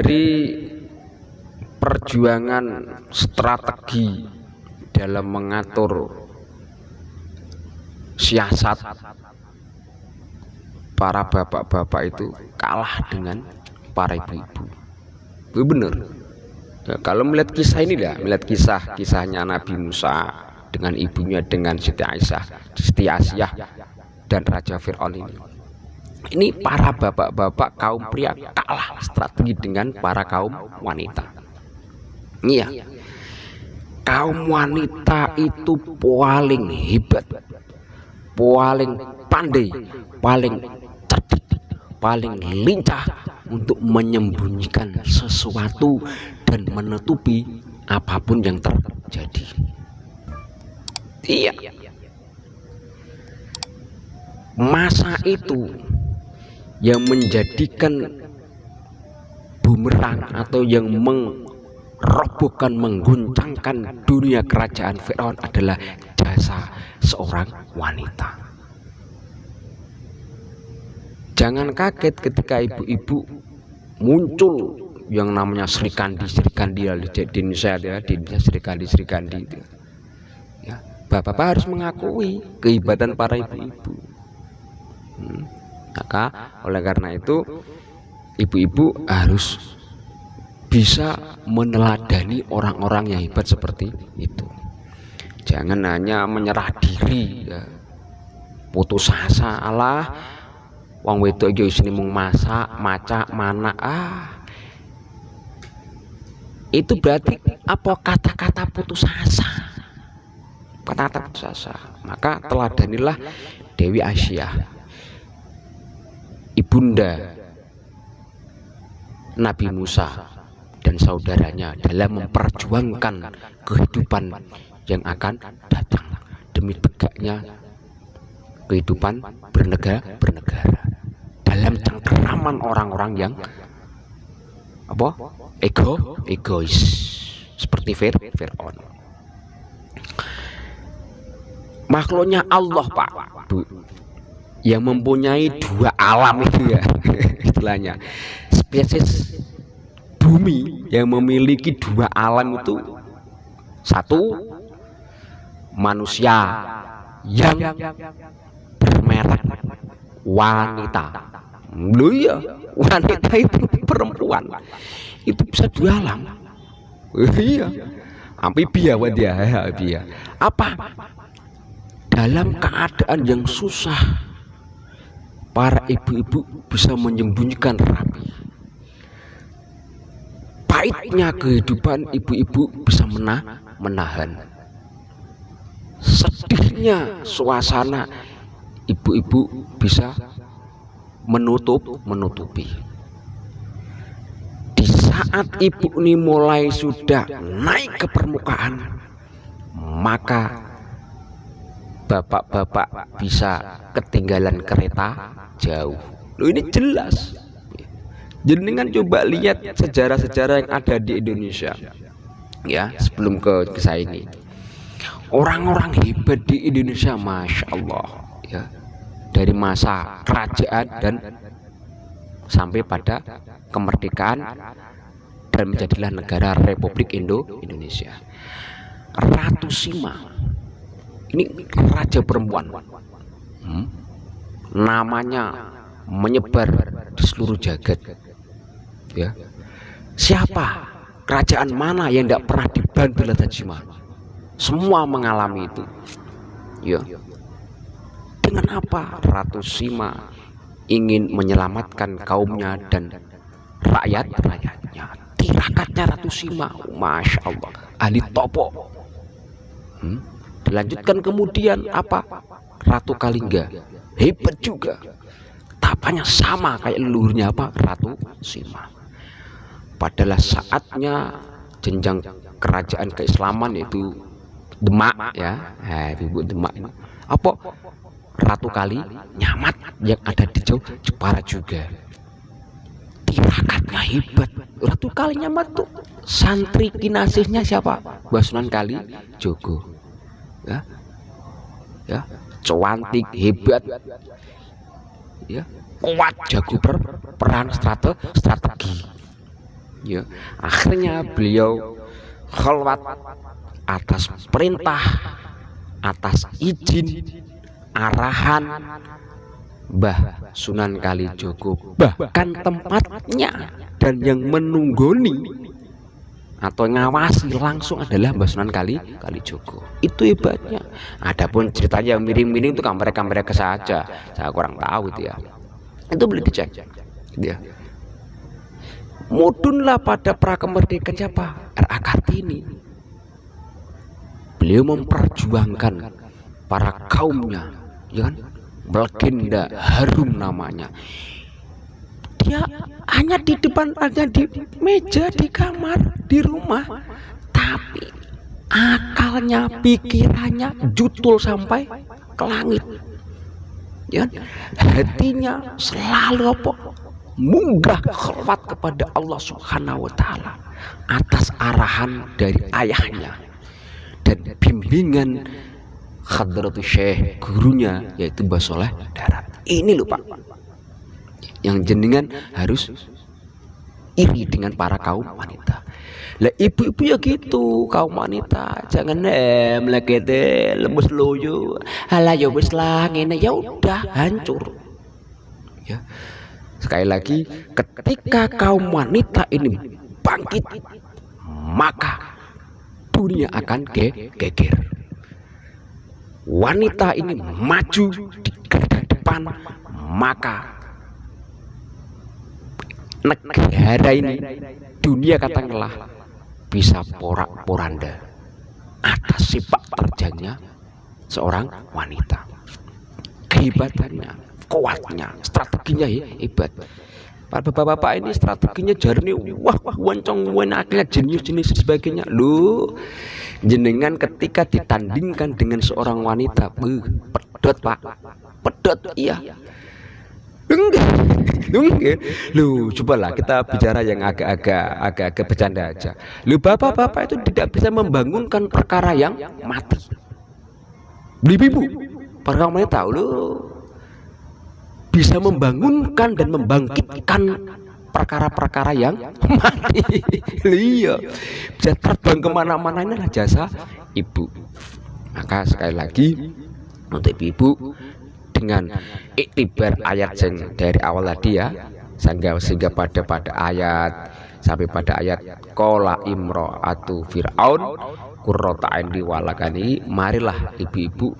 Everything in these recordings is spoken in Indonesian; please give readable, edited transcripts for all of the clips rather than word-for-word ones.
dari perjuangan strategi dalam mengatur siasat, para bapak-bapak itu kalah dengan para ibu-ibu. Itu benar. Ya, kalau melihat kisah ini lah, melihat kisahnya Nabi Musa dengan ibunya, dengan Siti Asyah dan Raja Fir'aun ini para bapak-bapak kaum pria kalah strategi dengan para kaum wanita. Iya, kaum wanita itu paling hebat, paling pandai, paling cerdik, paling lincah untuk menyembunyikan sesuatu dan menutupi apapun yang terjadi. Iya, masa itu yang menjadikan bumerang atau yang merobohkan, mengguncangkan dunia kerajaan Firaun adalah jasa seorang wanita. Jangan kaget ketika ibu-ibu muncul yang namanya Sri Kandi di Indonesia, ya, di Indonesia Sri Kandi itu. Ya, bapak-bapak harus mengakui kehebatan para ibu-ibu. Maka oleh karena itu ibu-ibu harus bisa meneladani orang-orang yang hebat seperti itu. Jangan hanya menyerah diri, ya, putus asa, Allah wong wedok iki isine mung masak, macak, mana. Itu berarti apa? Kata-kata putus asa. Kata-kata putus asa. Maka teladanilah Dewi Asyah, ibunda Nabi Musa dan saudaranya dalam memperjuangkan kehidupan yang akan datang demi tegaknya kehidupan bernegara dalam cengkeraman orang-orang yang egois seperti Fir'aun. Makhluknya Allah, Pak, Bu, yang mempunyai dua alam itu, ya, istilahnya spesies bumi yang memiliki dua alam itu. Satu, manusia yang bermerek wanita. Loh iya, wanita itu perempuan itu bisa dua alam. Iya, amphibia dia. Apa? Dalam keadaan yang susah, para ibu-ibu bisa menyembunyikan rapi. Pahitnya kehidupan, ibu-ibu bisa menahan. Sedihnya suasana, ibu-ibu bisa menutupi. Di saat ibu ini mulai sudah naik ke permukaan, maka bapak-bapak bisa ketinggalan kereta jauh. Loh, ini jelas. Jenengan coba lihat sejarah-sejarah yang ada di Indonesia, ya, sebelum ke kisah ini. Orang-orang hebat di Indonesia, masya Allah, ya, dari masa kerajaan dan sampai pada kemerdekaan dan menjadilah negara Republik Indonesia. Ratu Sima ini raja perempuan, namanya menyebar di seluruh jagat, ya. Siapa, kerajaan mana yang tidak pernah dibantu oleh Sima? Semua mengalami itu, ya. Dengan apa? Ratu Sima ingin menyelamatkan kaumnya dan rakyatnya. Tirakatnya Ratu Sima, masya Allah, ahli topo. Dilanjutkan kemudian apa? Ratu Kalingga, hebat juga, tapanya sama kayak leluhurnya apa? Ratu Sima. Padahal saatnya jenjang kerajaan keislaman itu Demak, ya, ibu Demak ini apa? Ratu Kali Nyamat yang ada di Jepara juga. Tirakatnya hebat. Ratu Kali Nyamat tuh santri kinasihnya siapa? Basunan Kali Jogo. Ya, cantik, hebat, ya, kuat, jago perang strategi. Ya, akhirnya beliau khalwat atas perintah, atas izin, arahan Mbah Sunan Kalijogo, bahkan tempatnya dan yang menunggoni atau ngawasi langsung adalah Mbah Sunan Kalijogo. Itu hebatnya. Adapun ceritanya yang miring-miring itu kan mereka saja, saya kurang tahu itu ya. Itu boleh dicek dia. Mudunlah pada pra kemerdekaan siapa? R.A. Kartini. Beliau memperjuangkan para kaumnya, ya kan? Melegenda, harum namanya. Dia hanya di depan, hanya di meja, di kamar, di rumah, tapi akalnya, pikirannya jutul sampai ke langit. Ya, hatinya selalu apa? Munggah khalwat kepada Allah Subhanahu wa taala atas arahan dari ayahnya dan bimbingan Hadratus Syekh, gurunya yaitu Mbah Soleh Darat. Ini loh Pak, yang jenengan harus iri dengan para kaum wanita. Lah ibu-ibu ya gitu, kaum wanita jangan melekete lemes loyo. Halah ya wis lah ngene, ya udah hancur. Ya. Sekali lagi, ketika kaum wanita ini bangkit, maka dunia akan geger. Wanita ini maju di garda depan, maka negara ini, dunia katakanlah, bisa porak-poranda atas sepak terjangnya seorang wanita. Kehebatannya, kuatnya, strateginya hebat. Para bapak-bapak ini strateginya jarni, wah wancong wenaknya, jenius sebagainya. Lu jenengan ketika ditandingkan dengan seorang wanita, pedot Pak, pedot. Iya. Enggak. Lu cobalah kita bicara yang agak bercanda aja. Lu bapak-bapak itu tidak bisa membangunkan perkara yang mati. Ibu, para wanita lu bisa membangunkan dan membangkitkan perkara-perkara yang mati. Iya, bisa terbang kemana-mana. Inilah jasa ibu. Maka sekali lagi untuk ibu, dengan iktibar ayat dari awal tadi ya, sehingga pada ayat sampai pada ayat qala imra'atu fir'aun qurrata aini walakani, marilah ibu-ibu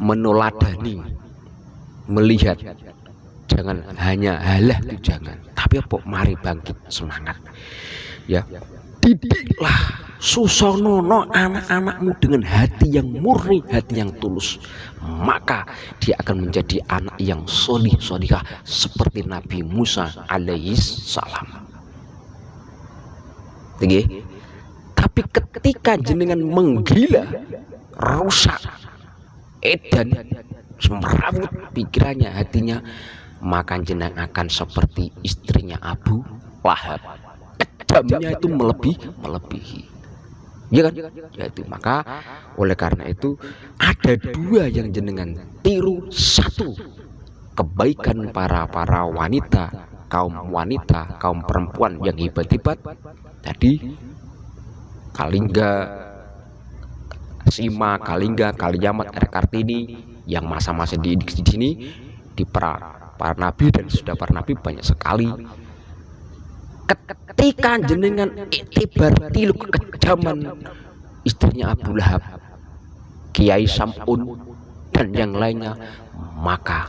meneladani, melihat, jangan hanya halah itu jangan, tapi apa, mari bangkit semangat ya. Didiklah, susonono anak-anakmu dengan hati yang murni, hati yang tulus, maka dia akan menjadi anak yang solihah seperti Nabi Musa alaihissalam. Tapi ketika jenengan menggila, rusak, edan, semerawut pikirannya, hatinya, maka jenengan akan seperti istrinya Abu Lahab. Kejamnya itu melebihi. Ya kan? Yaitu, maka oleh karena itu ada dua yang jenengan tiru. Satu, kebaikan para wanita, kaum perempuan yang hebat-hebat tadi, Kalingga, Sima, Kaliyamat, R.A. Kartini, yang masa-masa di sini di para nabi, dan sudah para nabi banyak sekali. Ketika jenengan iktibar tilu kekejaman istrinya Abu Lahab, Kiai Sam'un dan yang lainnya, maka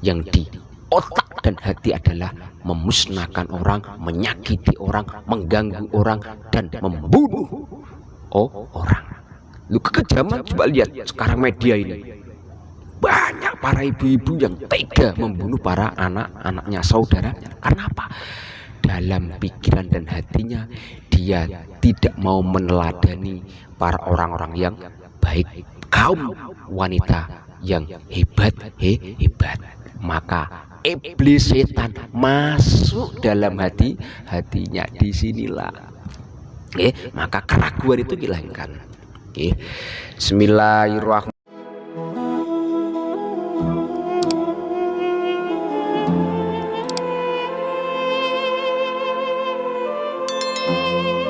yang di otak dan hati adalah memusnahkan orang, menyakiti orang, mengganggu orang, dan membunuh orang. Lu kekejaman, coba lihat sekarang media ini, banyak para ibu-ibu yang tega membunuh para anak-anaknya, saudaranya. Karena apa? Dalam pikiran dan hatinya dia tidak mau meneladani para orang-orang yang baik, kaum wanita yang hebat. Maka iblis, setan masuk dalam hatinya. Disinilah maka keraguan itu hilangkan. Bismillahirrahmanirrahim. Thank you.